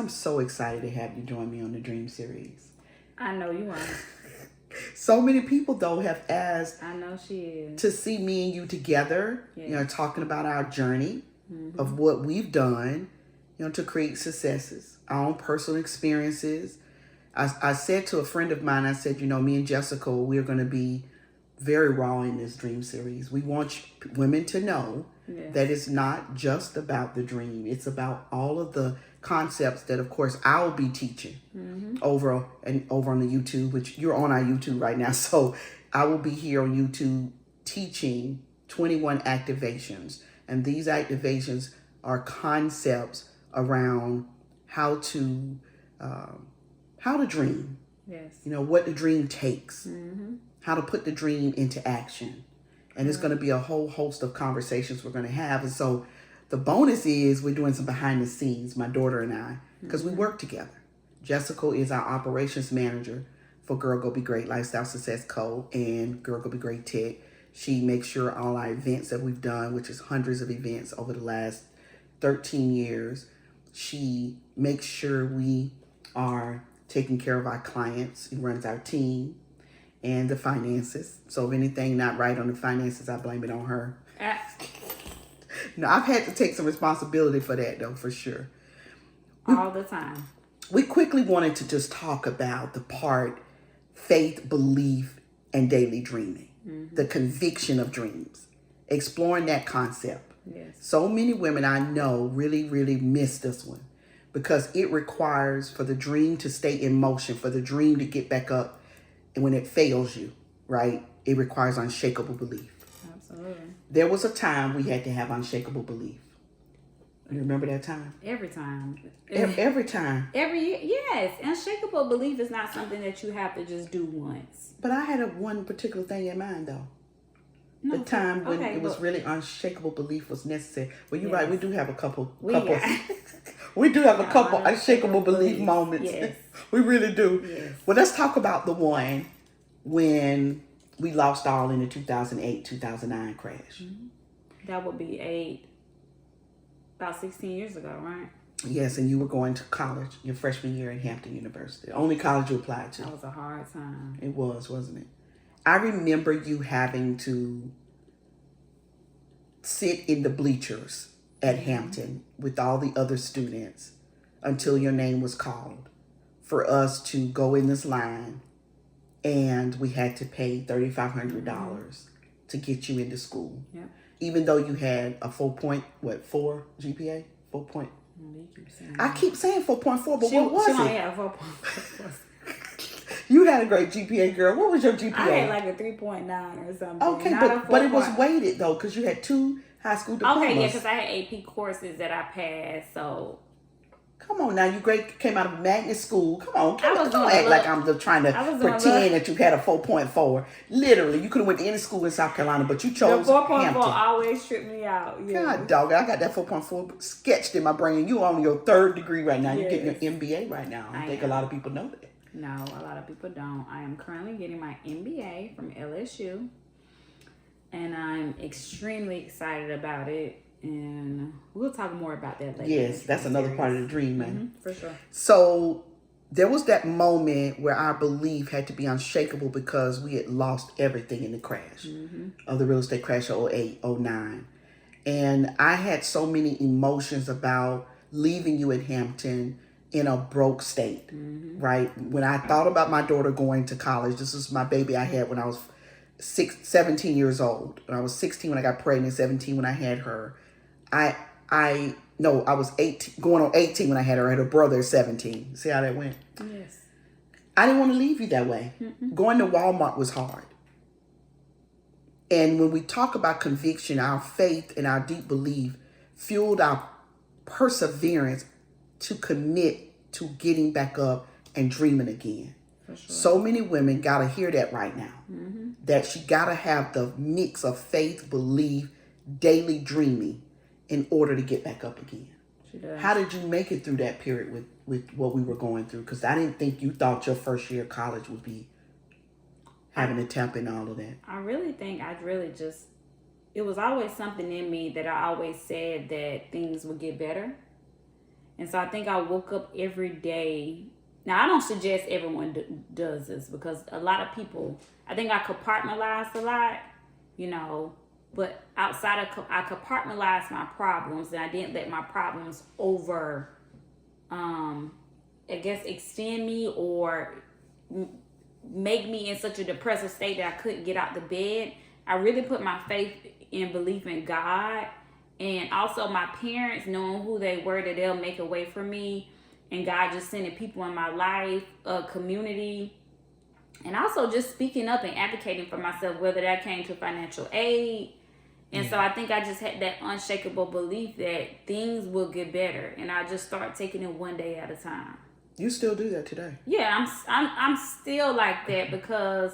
I'm so excited to have you join me on the Dream Series. I know you are. So many people, though, have asked I know she is. to see me and you together, Yes. talking about our journey of what we've done, to create successes, our own personal experiences. I said to a friend of mine, I said, me and Jessica, we're going to be very raw in this Dream Series. We want women to know that it's not just about the dream. It's about all of the concepts that, of course, I'll be teaching over on the YouTube, which you're on our YouTube right now. So I will be here on YouTube teaching 21 activations. And these activations are concepts around how to dream. Yes. What the dream takes. How to put the dream into action. And it's going to be a whole host of conversations we're going to have. And so the bonus is we're doing some behind the scenes, my daughter and I, because we work together. Jessica is our operations manager for Girl Go Be Great Lifestyle Success Co. and Girl Go Be Great Tech. She makes sure all our events that we've done, which is hundreds of events over the last 13 years, she makes sure we are taking care of our clients. She runs our team and the finances. So if anything not right on the finances, I blame it on her. No, I've had to take some responsibility for that, though, for sure. All the time. We quickly wanted to just talk about the part faith, belief, and daily dreaming. The conviction of dreams. Exploring that concept. Yes. So many women I know really, really miss this one because it requires for the dream to stay in motion, for the dream to get back up. And when it fails you, right, it requires unshakable belief. Absolutely. There was a time we had to have unshakable belief. You remember that time? Every time. Every time. Every year. Yes. Unshakable belief is not something that you have to just do once. But I had one particular thing in mind, though. No, the time when okay, it was really unshakable belief was necessary. Well, you're Yes. right. We do have a couple. We do have a couple unshakable belief moments. Yes. We really do. Yes. Well, let's talk about the one when we lost all in the 2008-2009 crash. That would be about 16 years ago, right? Yes, and you were going to college, your freshman year at Hampton University. The only college you applied to. That was a hard time. It was, wasn't it? I remember you having to sit in the bleachers at Hampton with all the other students until your name was called for us to go in this line, and we had to pay $3,500 to get you into school. Yep. Even though you had a 4 GPA? 4 point. I keep saying 4.4, but what was it? Yeah, 4.4. You had a great GPA, girl. What was your GPA? I had like a 3.9 or something. Okay, but it was weighted though, because you had 2 high school diplomas. Okay, yeah, because I had AP courses that I passed, so. Come on now, you came out of magnet school. Come on, don't doing act like I'm just trying to pretend that you had a 4.4. Literally, you could have went to any school in South Carolina, but you chose the 4.4 Hampton. always tripped me out. Yeah. God, dog, I got that 4.4 sketched in my brain. You on your 3rd degree right now. Yes. You're getting your MBA right now. I think a lot of people know that. No, a lot of people don't. I am currently getting my MBA from LSU, and I'm extremely excited about it. And we'll talk more about that later. Yes, that's another part of the dream, man. For sure. So there was that moment where our belief had to be unshakable because we had lost everything in the crash of the real estate crash of 2008, 2009. And I had so many emotions about leaving you at Hampton in a broke state, right? When I thought about my daughter going to college, this was my baby I had when I was 17 years old. When I was 16 when I got pregnant, 17 when I had her. I was 18, going on 18 when I had her. I had a brother at 17. See how that went? Yes. I didn't want to leave you that way. Going to Walmart was hard. And when we talk about conviction, our faith and our deep belief fueled our perseverance to commit to getting back up and dreaming again. For sure. So many women got to hear that right now. That she got to have the mix of faith, belief, daily dreaming in order to get back up again. She does. How did you make it through that period with what we were going through? Because I didn't think you thought your first year of college would be having to tap in all of that. I really think it was always something in me that I always said that things would get better. And so I think I woke up every day. Now, I don't suggest everyone does this because a lot of people, I think I compartmentalized a lot, you know, but outside of, I compartmentalized my problems and I didn't let my problems I guess, extend me or make me in such a depressive state that I couldn't get out the bed. I really put my faith and belief in God, and also my parents, knowing who they were, that they'll make a way for me, and God just sending people in my life, a community, and also just speaking up and advocating for myself, whether that came to financial aid. And so I think I just had that unshakable belief that things will get better, and I just start taking it one day at a time. You still do that today? Yeah, I'm still like that because,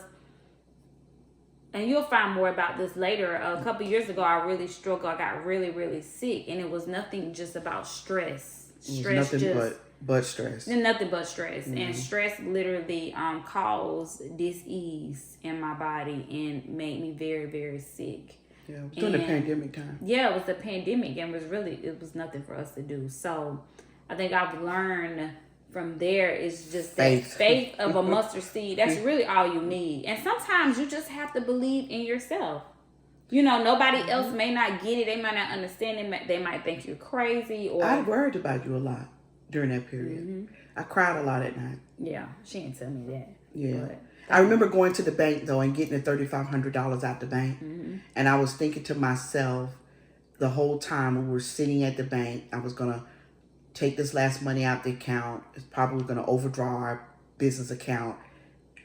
and you'll find more about this later. A couple years ago, I really struggled. I got really, really sick, and it was nothing just about stress. Stress, nothing but stress. Nothing but stress, and stress literally caused dis-ease in my body and made me very, very sick. Yeah, it was during the pandemic time. Yeah, it was the pandemic, and it was nothing for us to do. So I think I've learned from there is just that faith of a mustard seed. That's really all you need. And sometimes you just have to believe in yourself. You know, nobody else may not get it. They might not understand it. They might think you're crazy. Or I worried about you a lot during that period. I cried a lot at night. Yeah, she didn't tell me that. Yeah. I remember going to the bank, though, and getting the $3,500 out the bank. And I was thinking to myself the whole time when we were sitting at the bank, I was going to take this last money out the account. It's probably going to overdraw our business account.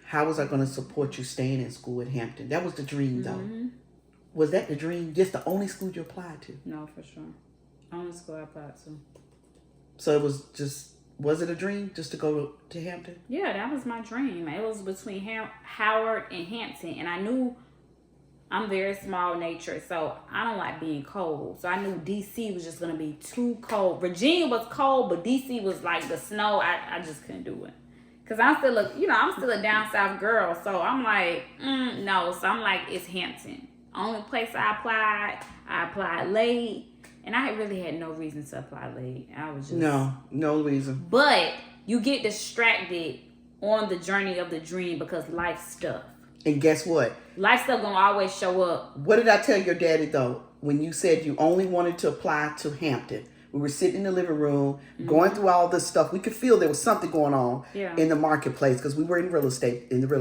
How was I going to support you staying in school at Hampton? That was the dream, though. Was that the dream? Just the only school you applied to? No, for sure. Only school I applied to. So it was just, was it a dream just to go to Hampton? Yeah, that was my dream. It was between Howard and Hampton. And I knew I'm very small nature, so I don't like being cold. So I knew DC was just going to be too cold. Virginia was cold, but DC was like the snow. I just couldn't do it. Because I'm still a down south girl. So I'm like, no. So I'm like, it's Hampton. Only place I applied late. And I really had no reason to apply late. I was just... No reason. But you get distracted on the journey of the dream because life stuff. And guess what? Life stuff gonna always show up. What did I tell your daddy, though, when you said you only wanted to apply to Hampton? We were sitting in the living room, going through all this stuff. We could feel there was something going on in the marketplace because we were in the real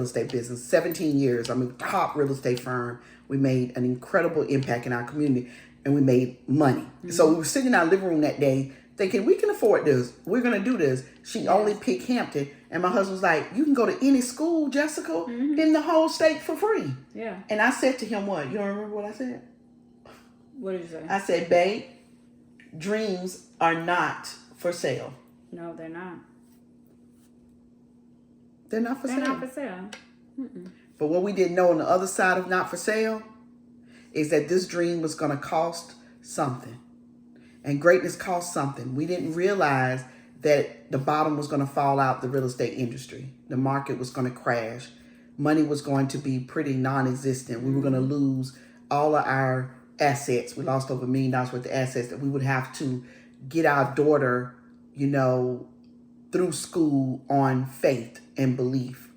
estate business. 17 years. I mean, top real estate firm. We made an incredible impact in our community, and we made money. So we were sitting in our living room that day thinking, we can afford this. We're going to do this. She only picked Hampton. And my husband was like, you can go to any school, Jessica, in the whole state for free. Yeah. And I said to him, what? You don't remember what I said? What did you say? I said, babe, dreams are not for sale. No, they're not. They're not for sale. They're not for sale. But what we didn't know on the other side of not for sale is that this dream was going to cost something. And greatness costs something. We didn't realize that the bottom was going to fall out the real estate industry. The market was going to crash. Money was going to be pretty non-existent. We were going to lose all of our assets. We lost over $1 million worth of assets that we would have to get our daughter, through school on faith and belief.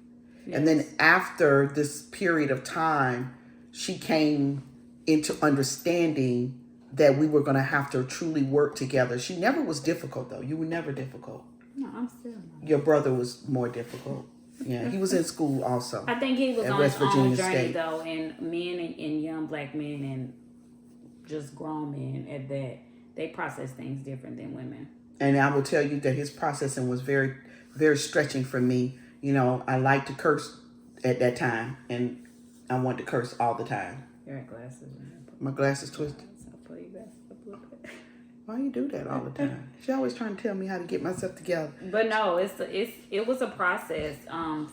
Yes. And then after this period of time, she came into understanding that we were going to have to truly work together. She never was difficult, though. You were never difficult. No, I'm still not. Your brother was more difficult. Yeah, he was in school also. I think he was on his own journey, though, and men and young black men and just grown men at that, they process things different than women. And I will tell you that his processing was very, very stretching for me. I liked to curse at that time, and I wanted to curse all the time. Your glasses. My glasses twisted. Why you do that all the time? She always trying to tell me how to get myself together. But no, it was a process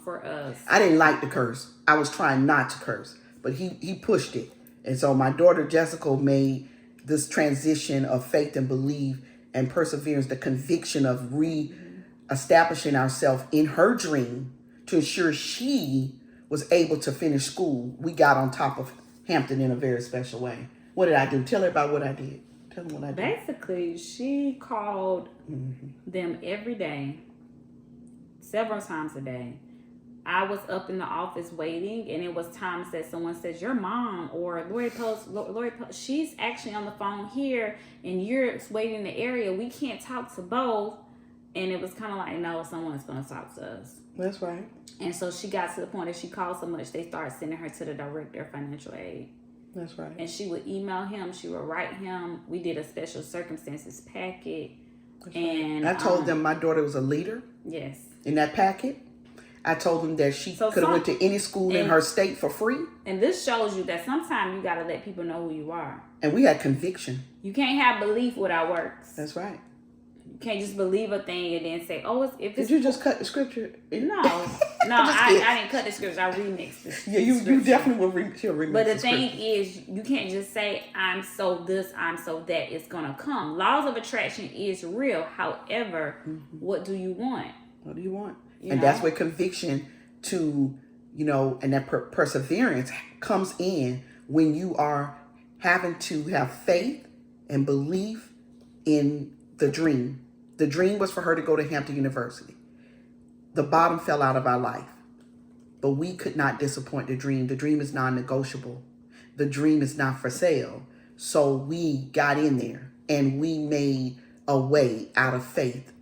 for us. I didn't like to curse. I was trying not to curse, but he pushed it. And so my daughter Jessica made this transition of faith and belief and perseverance, the conviction of re-establishing ourselves in her dream to ensure she was able to finish school. We got on top of Hampton in a very special way. What did I do? Tell everybody what I did. Tell them what I did. Basically, she called them every day, several times a day. I was up in the office waiting, and it was times that someone says, your mom or Lori Post, she's actually on the phone here, and you're waiting in the area. We can't talk to both. And it was kind of like, no, someone's going to talk to us. That's right. And so she got to the point that she called so much, they started sending her to the director of financial aid. That's right. And she would email him. She would write him. We did a special circumstances packet. And I told them my daughter was a leader. Yes. In that packet. I told them that she could have went to any school in her state for free. And this shows you that sometimes you got to let people know who you are. And we had conviction. You can't have belief without works. That's right. You can't just believe a thing and then say, "Oh, if it's." Did you just cut the scripture? No, I didn't cut the scripture. I remixed it. Yeah, you definitely will remix. But the thing is, you can't just say, "I'm so this, I'm so that." It's gonna come. Laws of attraction is real. However, what do you want? What do you want? And that's where conviction and that perseverance comes in when you are having to have faith and belief in the dream. The dream was for her to go to Hampton University. The bottom fell out of our life. But we could not disappoint the dream. The dream is non-negotiable. The dream is not for sale. So we got in there and we made a way out of faith.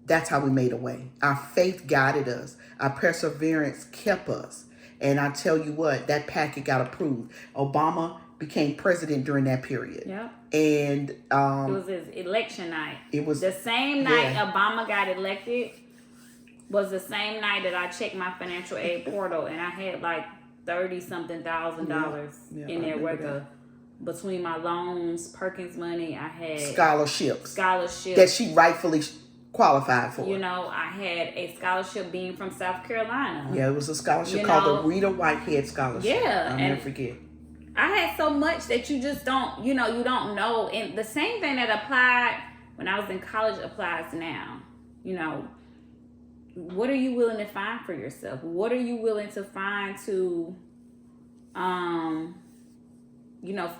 That's how we made a way. Our faith guided us. Our perseverance kept us. And I tell you what, that packet got approved. Obama became president during that period. Yeah. And it was his election night. It was the same night Obama got elected. Was the same night that I checked my financial aid portal, and I had like $30-something thousand in there worth between my loans, Perkins money. I had scholarships that she rightfully qualified for. I had a scholarship being from South Carolina. Yeah, it was a scholarship called the Rita Whitehead Scholarship. Yeah, I'll never forget. I had so much that you just don't, you don't know. And the same thing that applied when I was in college applies now. What are you willing to find for yourself? What are you willing to find to,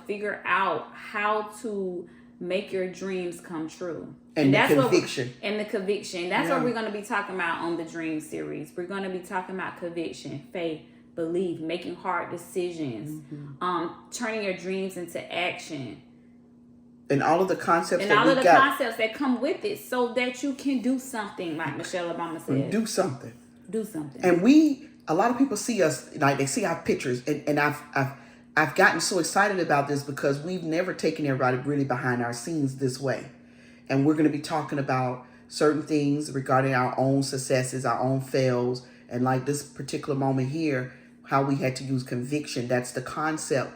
figure out how to make your dreams come true? And that's conviction. The conviction. That's what we're going to be talking about on the Dream series. We're going to be talking about conviction, faith, belief, making hard decisions, turning your dreams into action. And all of the concepts concepts that come with it so that you can do something, like Michelle Obama said. Do something. And a lot of people see us, like they see our pictures, and I've gotten so excited about this because we've never taken everybody really behind our scenes this way. And we're going to be talking about certain things regarding our own successes, our own fails, and like this particular moment here, how we had to use conviction. That's the concept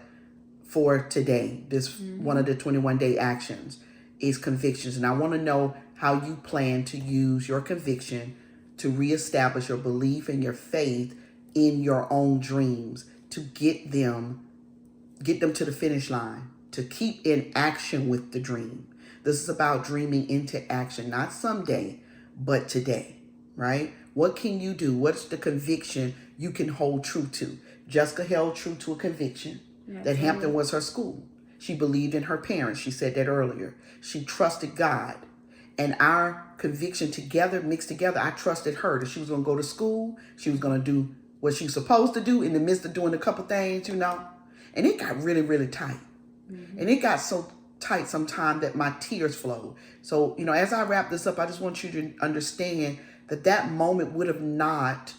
for today. This one of the 21-day actions is convictions. And I want to know how you plan to use your conviction to reestablish your belief and your faith in your own dreams, to get them to the finish line, to keep in action with the dream. This is about dreaming into action, not someday, but today, right? What can you do? What's the conviction you can hold true to? Jessica held true to a conviction that Hampton was her school. She believed in her parents. She said that earlier. She trusted God. And our conviction together, mixed together, I trusted her that she was going to go to school. She was going to do what she was supposed to do in the midst of doing a couple things, And it got really, really tight. And it got so tight sometime that my tears flowed. So, as I wrap this up, I just want you to understand that moment would have not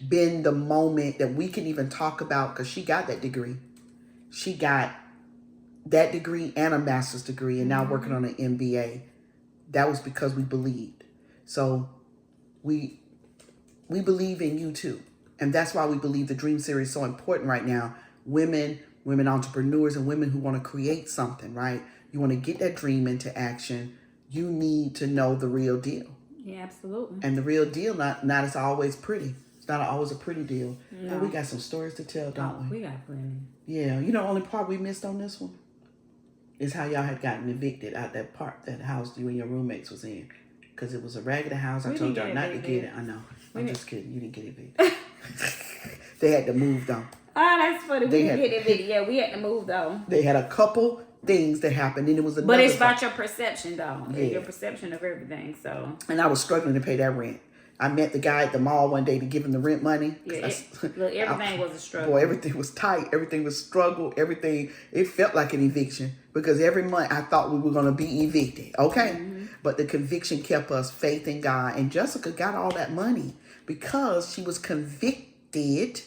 been the moment that we can even talk about, because she got that degree. She got that degree and a master's degree, and now working on an MBA. That was because we believed. So we believe in you too. And that's why we believe the Dream Series is so important right now. Women entrepreneurs, and women who want to create something, right? You want to get that dream into action. You need to know the real deal. Yeah, absolutely. And the real deal, not is always pretty. It's not always a pretty deal. No. And we got some stories to tell, don't we? We got plenty. Yeah. The only part we missed on this one is how y'all had gotten evicted out that house you and your roommates was in. Because it was a raggedy house. I told y'all not to get it. I know. I'm just kidding. You didn't get evicted. They had to move, though. Oh, that's funny. We didn't get evicted. Yeah, we had to move, though. They had a couple things that happened. And it was another. But it's about your perception, though. Yeah. Your perception of everything. So. And I was struggling to pay that rent. I met the guy at the mall one day to give him the rent money. Yeah, look, everything was a struggle. Boy, everything was tight. Everything was struggle. Everything, it felt like an eviction because every month I thought we were going to be evicted. Okay? Mm-hmm. But the conviction kept us faith in God. And Jessica got all that money because she was convicted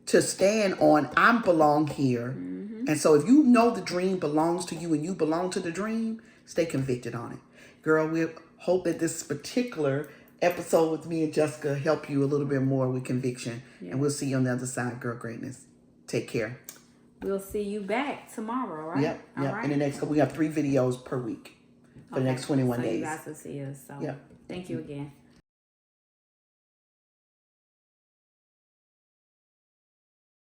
to stand on, I belong here. Mm-hmm. And so if you know the dream belongs to you and you belong to the dream, stay convicted on it. Girl, we hope that this particular episode with me and Jessica help you a little bit more with conviction. Yeah. And we'll see you on the other side, girl greatness. Take care. We'll see you back tomorrow, right? Yep. All right. In the next couple, we have 3 videos per week for the next 21 days. You guys will see us. So, thank you again.